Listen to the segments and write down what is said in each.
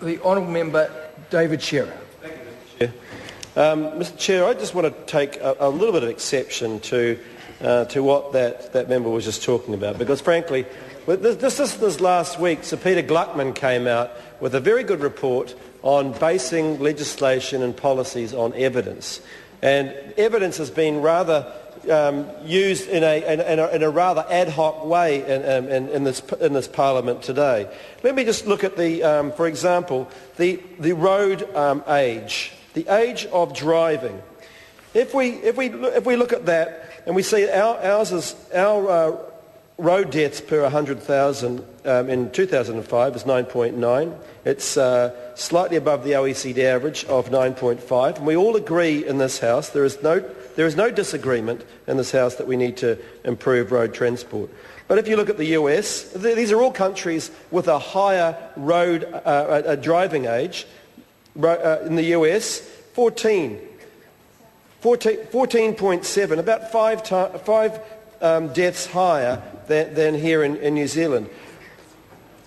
The Honourable Member David Shearer. Mr Chair, I just want to take a little bit of exception to what that member was just talking about, because frankly, this last week, Sir Peter Gluckman came out with a very good report on basing legislation and policies on evidence, and evidence has been rather used in a rather ad hoc way in this Parliament today. Let me just look at for example, the road age, the age of driving. If we look at that and we see our road deaths per 100,000 in 2005 is 9.9. It's slightly above the OECD average of 9.5. And we all agree in this House, there is no disagreement in this House that we need to improve road transport. But if you look at the US, these are all countries with a higher road driving age. In the US, 14.7, about five deaths higher than here in New Zealand.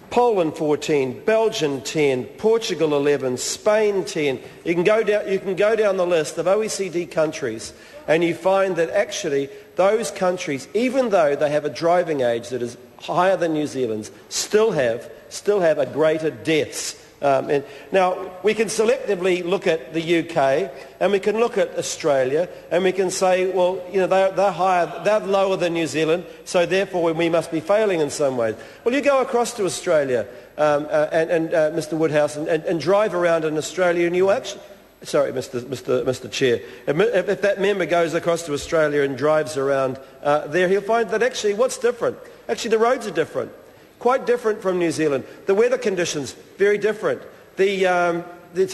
Poland 14, Belgium 10, Portugal 11, Spain 10. You can go down the list of OECD countries, and you find that actually those countries, even though they have a driving age that is higher than New Zealand's, still have a greater deaths. Now, we can selectively look at the UK, and we can look at Australia, and we can say, well, you know, they're lower than New Zealand, so therefore we must be failing in some ways. Well, you go across to Australia, Mr Woodhouse, and drive around in Australia, and you actually... Sorry, Mr Chair. If that member goes across to Australia and drives around there, he'll find that actually what's different? Actually, the roads are different. Quite different from New Zealand. The weather conditions, very different. Some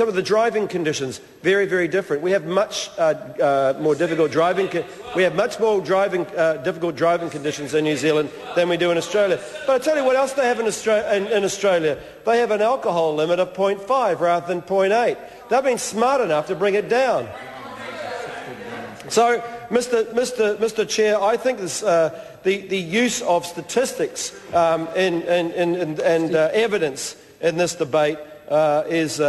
of the driving conditions, very, very different. We have much more difficult driving. We have much more difficult driving conditions in New Zealand than we do in Australia. But I tell you what else they have in Australia. They have an alcohol limit of 0.5 rather than 0.8. They've been smart enough to bring it down. So, Mr Chair, I think this. The use of statistics and evidence in this debate is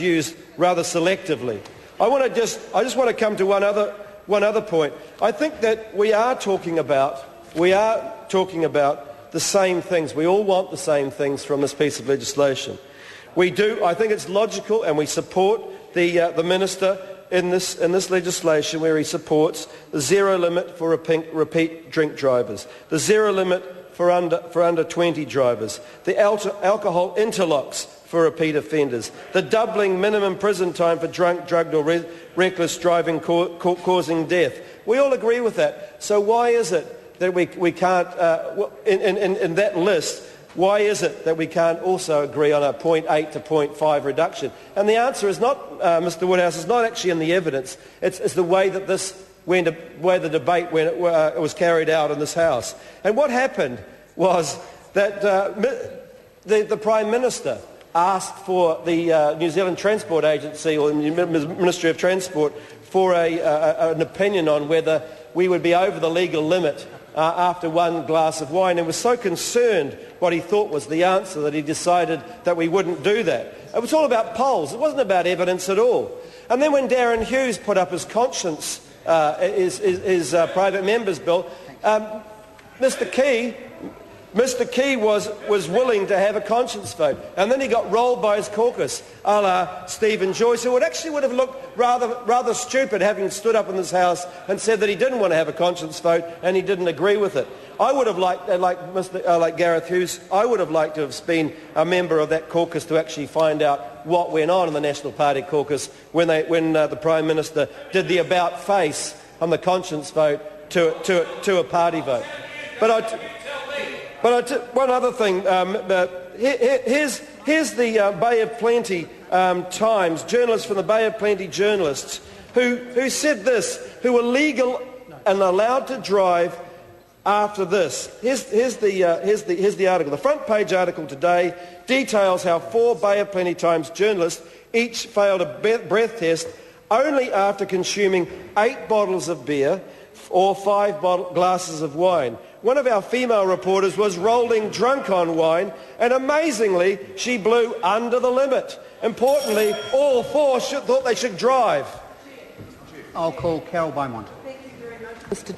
used rather selectively. I just want to come to one other point. I think that we are talking about the same things. We all want the same things from this piece of legislation. We do. I think it's logical, and we support the Minister in this legislation, where he supports the zero limit for repeat drink drivers, the zero limit for under 20 drivers, the alcohol interlocks for repeat offenders, the doubling minimum prison time for drunk, drugged or reckless driving causing death. We all agree with that. So why is it that we can't, in that list, why is it that we can't also agree on a 0.8 to 0.5 reduction? And the answer is not, Mr Woodhouse, is not actually in the evidence. It's the way that the debate was carried out in this House. And what happened was that the Prime Minister asked for the New Zealand Transport Agency or the Ministry of Transport for an opinion on whether we would be over the legal limit after one glass of wine, and was so concerned what he thought was the answer that he decided that we wouldn't do that. It was all about polls. It wasn't about evidence at all. And then when Darren Hughes put up his conscience, his private member's bill, Mr Key was willing to have a conscience vote, and then he got rolled by his caucus, a la Stephen Joyce, who would have looked rather stupid having stood up in this House and said that he didn't want to have a conscience vote and he didn't agree with it. I would have liked, like Gareth Hughes, I would have liked to have been a member of that caucus to actually find out what went on in the National Party caucus when the Prime Minister did the about face on the conscience vote to a party vote. One other thing, here's the Bay of Plenty Times, journalists from the Bay of Plenty journalists, who said this, who were legal and allowed to drive after this. Here's the article. The front page article today details how 4 Bay of Plenty Times journalists each failed a breath test only after consuming 8 bottles of beer or 5 glasses of wine. one of our female reporters was rolling drunk on wine, and amazingly, she blew under the limit. Importantly, all four thought they should drive. I'll call Carol Beaumont. Mr. Chair.